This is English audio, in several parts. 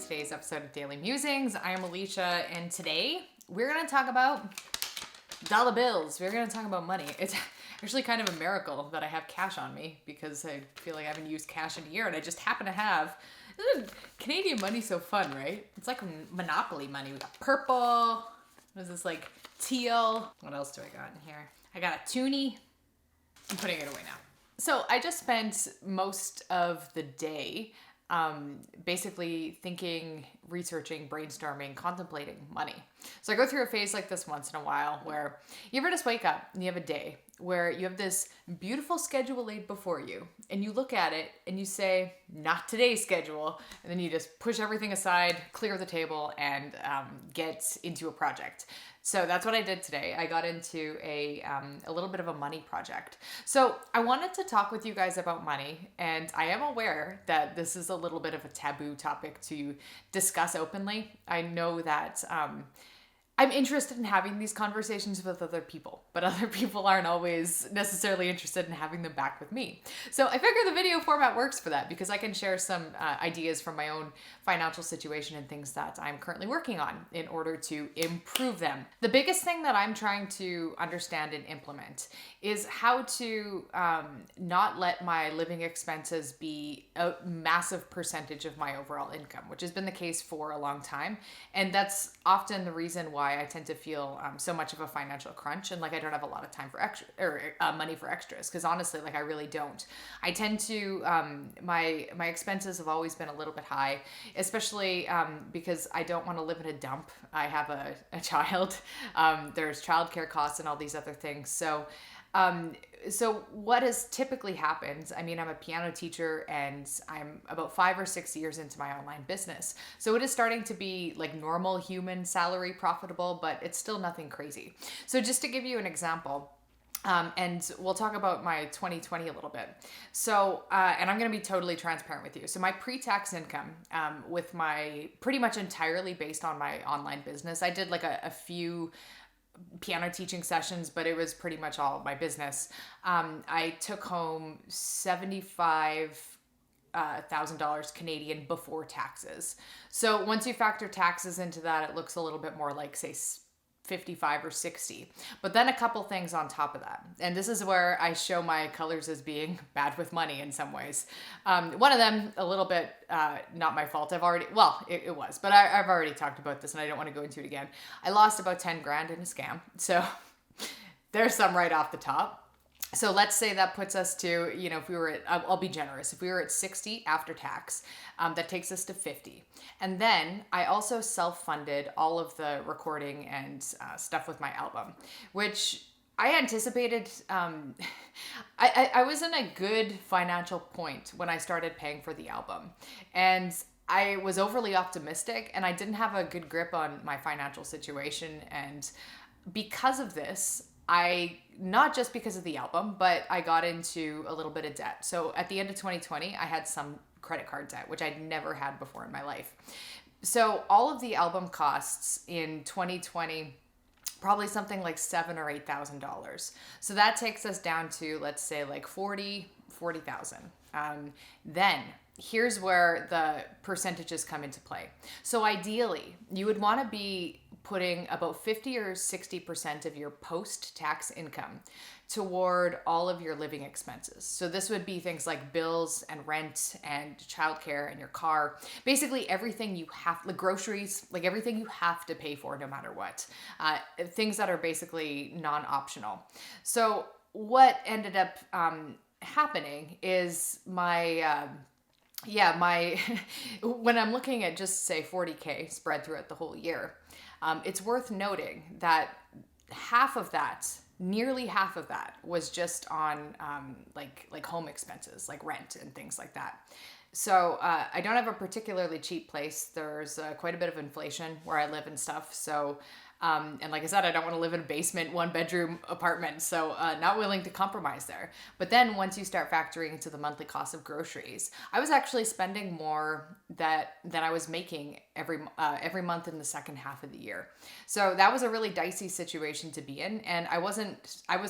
today's episode of Daily Musings. I am Allysia, and today we're going to talk about dollar bills. We're going to talk about money. It's actually kind of a miracle that I have cash on me because I feel like I haven't used cash in a year, and I just happen to have. Canadian money's so fun, right? It's like Monopoly money. We got purple. What is this, like teal? What else do I got in here? I got a toonie. I'm putting it away now. So I just spent most of the day basically thinking, researching, brainstorming, contemplating money. So I go through a phase like this once in a while where you ever just wake up and you have a day where you have this beautiful schedule laid before you and you look at it and you say, not today's schedule. And then you just push everything aside, clear the table, and get into a project. So that's what I did today. I got into a little bit of a money project. So I wanted to talk with you guys about money, and I am aware that this is a little bit of a taboo topic to discuss openly. I know that I'm interested in having these conversations with other people, but other people aren't always necessarily interested in having them back with me. So I figure the video format works for that because I can share some ideas from my own financial situation and things that I'm currently working on in order to improve them. The biggest thing that I'm trying to understand and implement is how to not let my living expenses be a massive percentage of my overall income, which has been the case for a long time. And that's often the reason why I tend to feel so much of a financial crunch and like I don't have a lot of time for extra or money for extras, because honestly, like I really don't. I tend to my expenses have always been a little bit high, especially because I don't want to live in a dump. I have a child. There's childcare costs and all these other things. So what has typically happened, I mean, I'm a piano teacher and I'm about 5 or 6 years into my online business. So it is starting to be like normal human salary profitable, but it's still nothing crazy. So just to give you an example, and we'll talk about my 2020 a little bit. So, and I'm going to be totally transparent with you. So my pre-tax income, with my pretty much entirely based on my online business, I did like a few piano teaching sessions, but it was pretty much all my business. I took home $75,000 Canadian before taxes. So once you factor taxes into that, it looks a little bit more like, say, 55 or 60. But then a couple things on top of that. And this is where I show my colors as being bad with money in some ways. One of them, a little bit, not my fault. It was, but I've already talked about this and I don't want to go into it again. I lost about 10 grand in a scam. So there's some right off the top. So let's say that puts us to, if we were at, I'll be generous, if we were at 60 after tax, that takes us to 50. And then I also self-funded all of the recording and stuff with my album, which I anticipated. I was in a good financial point when I started paying for the album. And I was overly optimistic and I didn't have a good grip on my financial situation. And because of this, not just because of the album, but I got into a little bit of debt. So at the end of 2020, I had some credit card debt, which I'd never had before in my life. So all of the album costs in 2020, probably something like $7,000 or $8,000. So that takes us down to, let's say, like 40,000. Then here's where the percentages come into play. So ideally, you would want to be putting about 50 or 60% of your post-tax income toward all of your living expenses. So this would be things like bills and rent and childcare and your car, basically everything you have, like groceries, like everything you have to pay for no matter what, things that are basically non-optional. So what ended up happening is when I'm looking at just say 40K spread throughout the whole year, it's worth noting that nearly half of that was just on like home expenses, like rent and things like that. So I don't have a particularly cheap place. There's quite a bit of inflation where I live and stuff. So and like I said, I don't want to live in a basement, 1-bedroom apartment. So not willing to compromise there. But then once you start factoring into the monthly cost of groceries, I was actually spending more than I was making every month in the second half of the year. So that was a really dicey situation to be in. And I was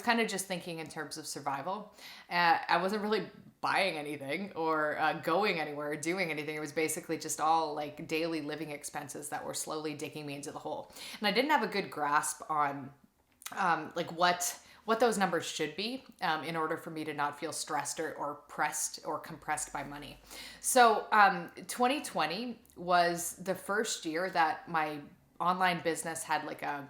kind of just thinking in terms of survival. I wasn't really buying anything or going anywhere or doing anything. It was basically just all like daily living expenses that were slowly digging me into the hole. And I didn't have a good grasp on like what those numbers should be in order for me to not feel stressed or pressed or compressed by money. So 2020 was the first year that my online business had like a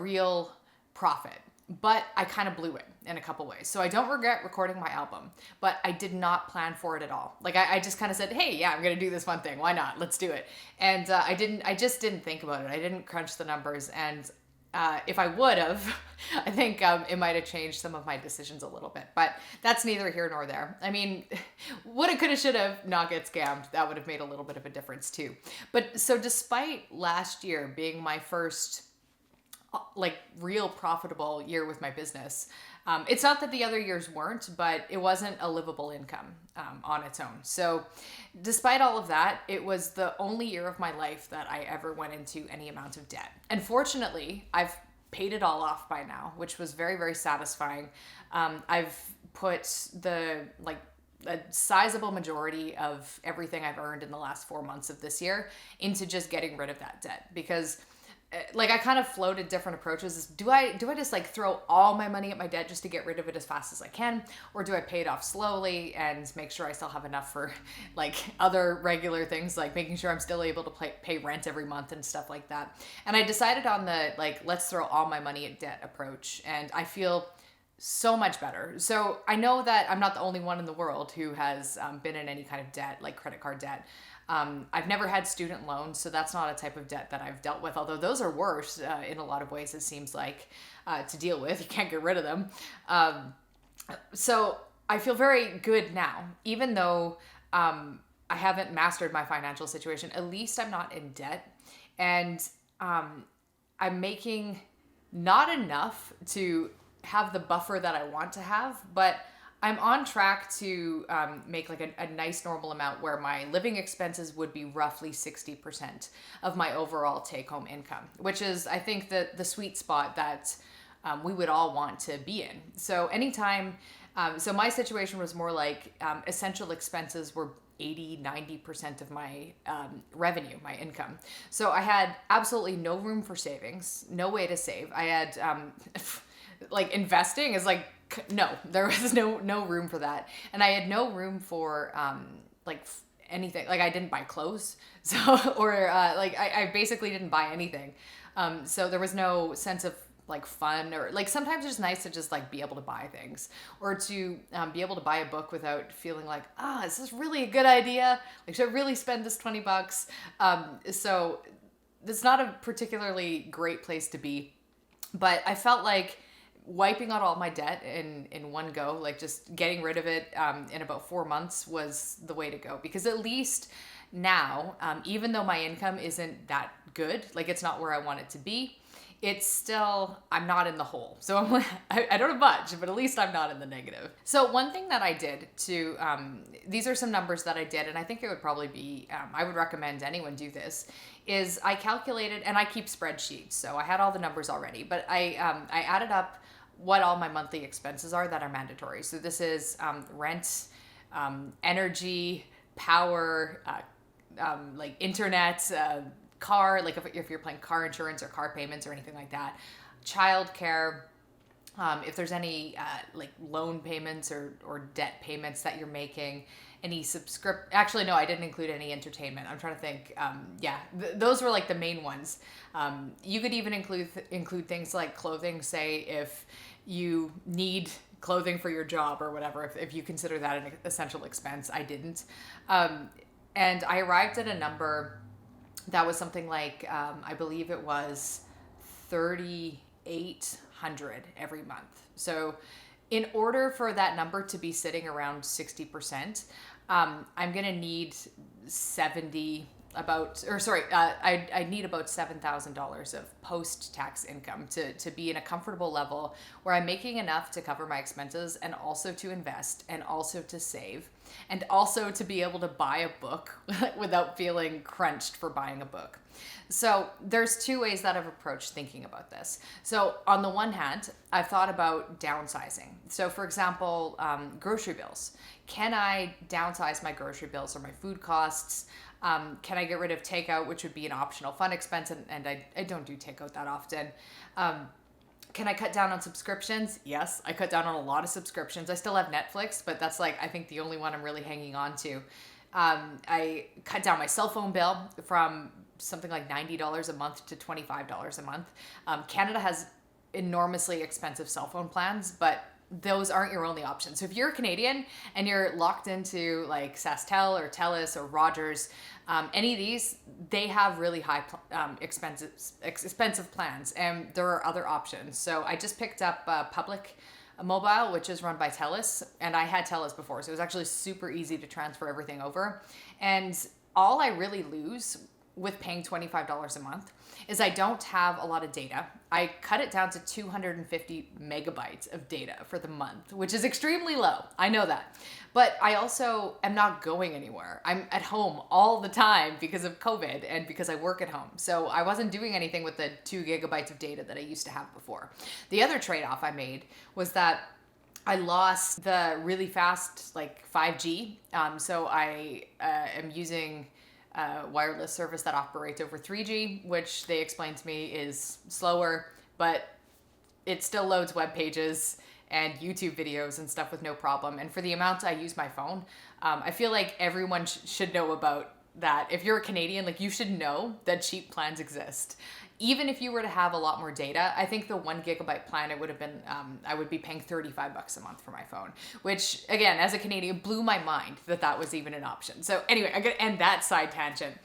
real profit. But I kind of blew it in a couple ways. So I don't regret recording my album, but I did not plan for it at all. Like I just kind of said, hey, yeah, I'm going to do this one thing. Why not? Let's do it. And I just didn't think about it. I didn't crunch the numbers. And if I would have, I think it might have changed some of my decisions a little bit. But that's neither here nor there. I mean, woulda, coulda, shoulda, not get scammed. That would have made a little bit of a difference too. But so despite last year being my first like real profitable year with my business. It's not that the other years weren't, but it wasn't a livable income on its own. So despite all of that, it was the only year of my life that I ever went into any amount of debt. And fortunately, I've paid it all off by now, which was very, very satisfying. I've put a sizable majority of everything I've earned in the last 4 months of this year into just getting rid of that debt, because like I kind of floated different approaches. Do I just like throw all my money at my debt just to get rid of it as fast as I can? Or do I pay it off slowly and make sure I still have enough for like other regular things, like making sure I'm still able to pay rent every month and stuff like that? And I decided on the like, let's throw all my money at debt approach. And I feel so much better. So I know that I'm not the only one in the world who has been in any kind of debt, like credit card debt. I've never had student loans, so that's not a type of debt that I've dealt with, although those are worse in a lot of ways, it seems like, to deal with. You can't get rid of them. So I feel very good now, even though I haven't mastered my financial situation. At least I'm not in debt, and I'm making not enough to have the buffer that I want to have, but I'm on track to make like a nice normal amount where my living expenses would be roughly 60% of my overall take-home income, which is, I think, the sweet spot that we would all want to be in. So anytime, so my situation was more like essential expenses were 80-90% of my revenue, my income. So I had absolutely no room for savings, no way to save. I had like investing is like, no, there was no room for that. And I had no room for anything. Like I didn't buy clothes. So, or I basically didn't buy anything. So there was no sense of like fun, or like sometimes it's nice to just like be able to buy things, or to be able to buy a book without feeling like, is this really a good idea? Like, should I really spend this $20? So it's not a particularly great place to be, but I felt like wiping out all my debt in one go, like just getting rid of it in about 4 months was the way to go. Because at least now, even though my income isn't that good, like it's not where I want it to be, it's still, I'm not in the hole. So I don't have much, but at least I'm not in the negative. So one thing that I did to, these are some numbers that I did, and I think it would probably be, I would recommend anyone do this, is I calculated, and I keep spreadsheets, so I had all the numbers already, but I added up what all my monthly expenses are that are mandatory. So this is rent, energy, power, like internet, car, like if you're paying car insurance or car payments or anything like that, childcare, if there's any like loan payments or debt payments that you're making, any actually no, I didn't include any entertainment. I'm trying to think. Those were like the main ones. You could even include things like clothing, say if you need clothing for your job or whatever, if you consider that an essential expense. I didn't. And I arrived at a number that was something like, I believe it was $3,800 every month. So in order for that number to be sitting around 60%, I'm going to need I need about $7,000 of post-tax income to be in a comfortable level where I'm making enough to cover my expenses and also to invest and also to save and also to be able to buy a book without feeling crunched for buying a book. So there's two ways that I've approached thinking about this. So on the one hand, I've thought about downsizing. So for example, grocery bills. Can I downsize my grocery bills or my food costs? Can I get rid of takeout, which would be an optional fun expense, and I don't do takeout that often. Can I cut down on subscriptions? Yes, I cut down on a lot of subscriptions. I still have Netflix, but that's like, I think the only one I'm really hanging on to. I cut down my cell phone bill from something like $90 a month to $25 a month. Canada has enormously expensive cell phone plans, but those aren't your only option. So if you're a Canadian and you're locked into like SaskTel or TELUS or Rogers, any of these, they have really high expensive plans, and there are other options. So I just picked up Public Mobile, which is run by TELUS, and I had TELUS before, so it was actually super easy to transfer everything over. And all I really lose with paying $25 a month is I don't have a lot of data. I cut it down to 250 megabytes of data for the month, which is extremely low. I know that. But I also am not going anywhere. I'm at home all the time because of COVID and because I work at home. So I wasn't doing anything with the 2 gigabytes of data that I used to have before. The other trade-off I made was that I lost the really fast like 5G. So I am using wireless service that operates over 3G, which they explained to me is slower, but it still loads web pages and YouTube videos and stuff with no problem. And for the amounts I use my phone, I feel like everyone should know about that. If you're a Canadian, like you should know that cheap plans exist. Even if you were to have a lot more data, I think the 1 gigabyte plan, it would have been, I would be paying $35 a month for my phone, which again, as a Canadian, blew my mind that that was even an option. So anyway, I'm gonna end that side tangent.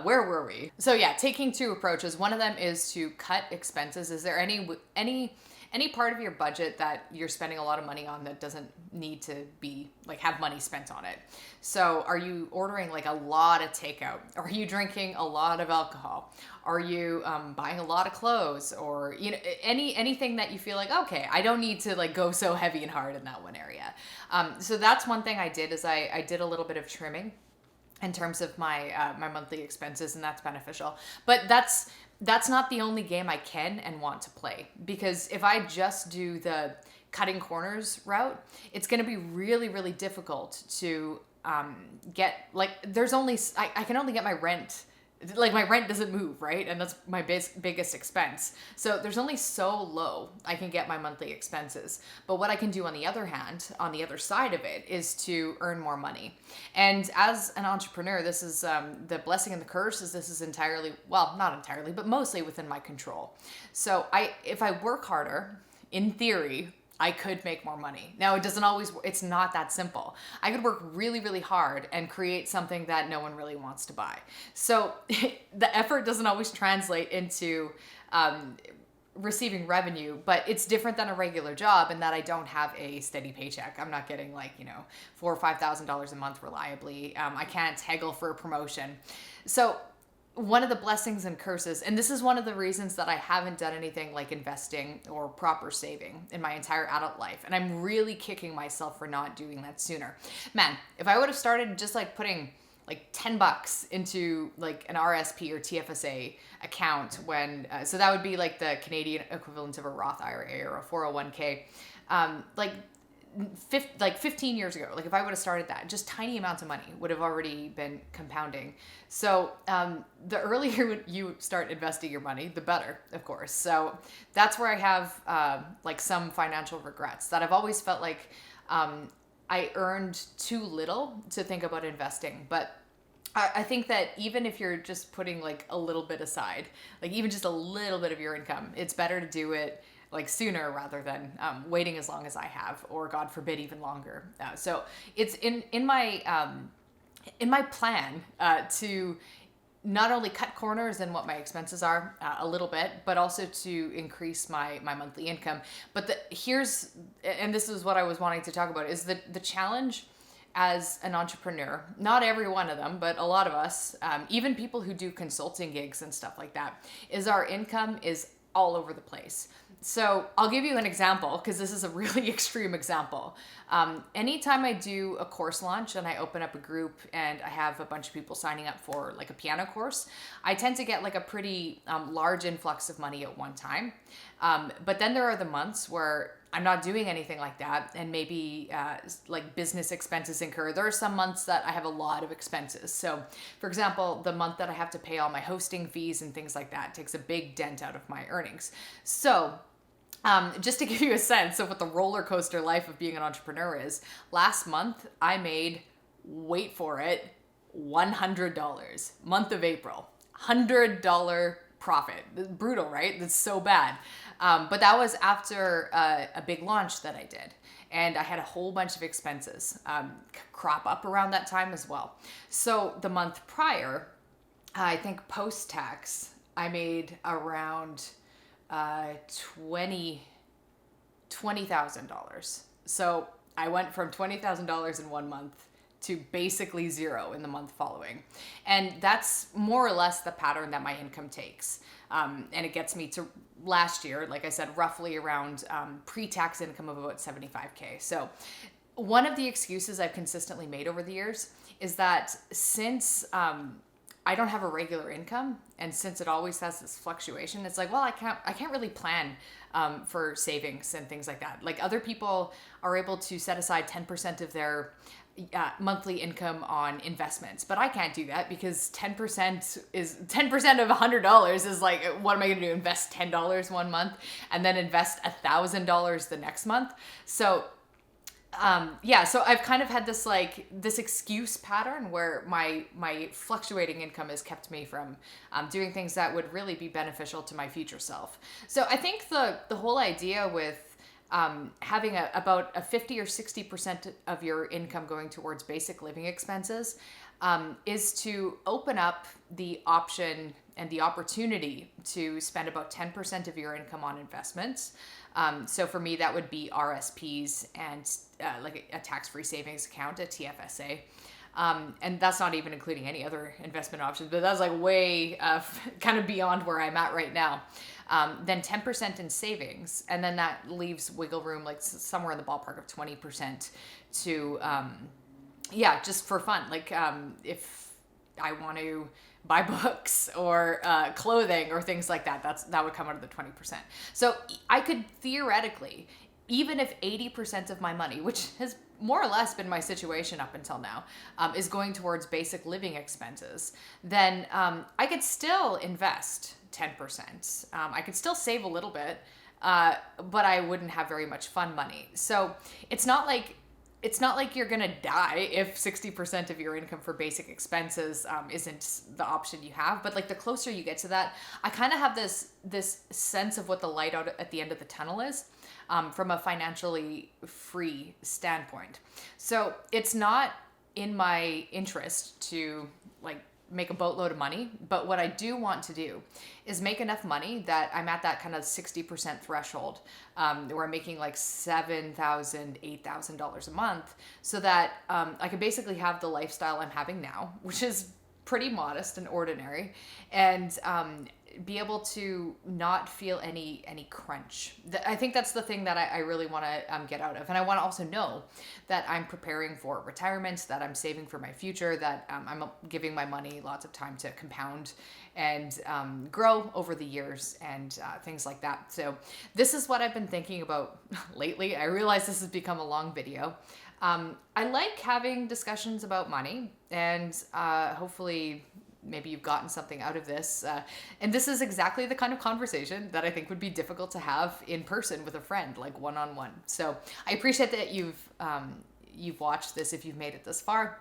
Where were we? So yeah, taking two approaches. One of them is to cut expenses. Is there any part of your budget that you're spending a lot of money on that doesn't need to be like have money spent on it? So are you ordering like a lot of takeout? Are you drinking a lot of alcohol? Are you buying a lot of clothes? Or anything that you feel like, okay, I don't need to like go so heavy and hard in that one area. So that's one thing I did is I did a little bit of trimming in terms of my my monthly expenses, and that's beneficial. But that's not the only game I can and want to play, because if I just do the cutting corners route, it's going to be really, really difficult to get, like, I can only get my rent. Like my rent doesn't move, right? And that's my biggest expense. So there's only so low I can get my monthly expenses. But what I can do on the other hand, on the other side of it, is to earn more money. And as an entrepreneur, this is the blessing and the curse is this is entirely, well, not entirely, but mostly within my control. So if I work harder, in theory, I could make more money. Now, it's not that simple. I could work really, really hard and create something that no one really wants to buy. So the effort doesn't always translate into receiving revenue, but it's different than a regular job in that I don't have a steady paycheck. I'm not getting like, $4,000 or $5,000 a month reliably. I can't haggle for a promotion. So one of the blessings and curses, and this is one of the reasons that I haven't done anything like investing or proper saving in my entire adult life. And I'm really kicking myself for not doing that sooner. Man, if I would have started just like putting like $10 into like an RSP or TFSA account so that would be like the Canadian equivalent of a Roth IRA or a 401k, like 15 years ago, like if I would have started that, just tiny amounts of money would have already been compounding. So the earlier you start investing your money, the better, of course. So that's where I have like some financial regrets that I've always felt like I earned too little to think about investing. But I think that even if you're just putting like a little bit aside, like even just a little bit of your income, it's better to do it like sooner rather than waiting as long as I have, or God forbid, even longer. So it's in my plan to not only cut corners in what my expenses are a little bit, but also to increase my monthly income. But and this is what I was wanting to talk about, is the challenge as an entrepreneur, not every one of them, but a lot of us, even people who do consulting gigs and stuff like that, is our income is all over the place. So I'll give you an example because this is a really extreme example. Anytime I do a course launch and I open up a group and I have a bunch of people signing up for like a piano course, I tend to get like a pretty large influx of money at one time. But then there are the months where I'm not doing anything like that, and maybe like business expenses incur. There are some months that I have a lot of expenses. So, for example, the month that I have to pay all my hosting fees and things like that takes a big dent out of my earnings. So, just to give you a sense of what the roller coaster life of being an entrepreneur is, last month I made, wait for it, $100. Month of April, $100 profit. Brutal, right? That's so bad. But that was after a big launch that I did. And I had a whole bunch of expenses crop up around that time as well. So the month prior, I think post-tax, I made around $20,000. So I went from $20,000 in one month to basically zero in the month following. And that's more or less the pattern that my income takes. And it gets me to last year, like I said, roughly around pre-tax income of about 75K. So one of the excuses I've consistently made over the years is that since I don't have a regular income, and since it always has this fluctuation, it's like, well, I can't really plan for savings and things like that. Like other people are able to set aside 10% of their monthly income on investments, but I can't do that because 10% of $100 is like, what am I going to do? Invest $10 one month and then invest $1,000 the next month. So so I've kind of had this excuse pattern where my fluctuating income has kept me from doing things that would really be beneficial to my future self. So I think the whole idea with having about a 50 or 60% of your income going towards basic living expenses is to open up the option and the opportunity to spend about 10% of your income on investments. So for me, that would be RSPs and like a tax-free savings account, a TFSA. And that's not even including any other investment options, but that's like way kind of beyond where I'm at right now. Then 10% in savings, and then that leaves wiggle room, like somewhere in the ballpark of 20% to, just for fun. Like if I want to buy books or clothing or things like that, that would come out of the 20%. So I could theoretically, even if 80% of my money, which has more or less been my situation up until now, is going towards basic living expenses, then I could still invest 10%. I could still save a little bit, but I wouldn't have very much fun money. So it's not like you're gonna die if 60% of your income for basic expenses isn't the option you have. But like the closer you get to that, I kind of have this sense of what the light out at the end of the tunnel is, from a financially free standpoint. So it's not in my interest to like make a boatload of money, but what I do want to do is make enough money that I'm at that kind of 60% threshold, where I'm making like $7,000, $8,000 a month, so that I can basically have the lifestyle I'm having now, which is pretty modest and ordinary, and be able to not feel any crunch. I think that's the thing that I really want to get out of. And I want to also know that I'm preparing for retirement, that I'm saving for my future, that I'm giving my money lots of time to compound and grow over the years and things like that. So this is what I've been thinking about lately. I realize this has become a long video. I like having discussions about money, and hopefully maybe you've gotten something out of this. And this is exactly the kind of conversation that I think would be difficult to have in person with a friend, like one-on-one. So I appreciate that you've watched this if you've made it this far,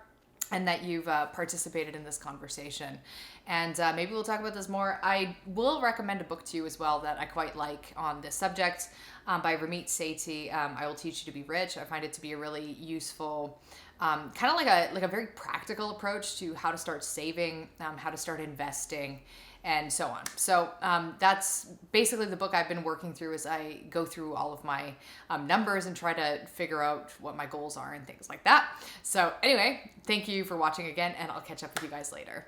and that you've participated in this conversation. And maybe we'll talk about this more. I will recommend a book to you as well that I quite like on this subject, by Ramit Sethi, I Will Teach You to Be Rich. I find it to be a really useful, kind of like a very practical approach to how to start saving, how to start investing, and so on. So that's basically the book I've been working through as I go through all of my numbers and try to figure out what my goals are and things like that. So anyway, thank you for watching again, and I'll catch up with you guys later.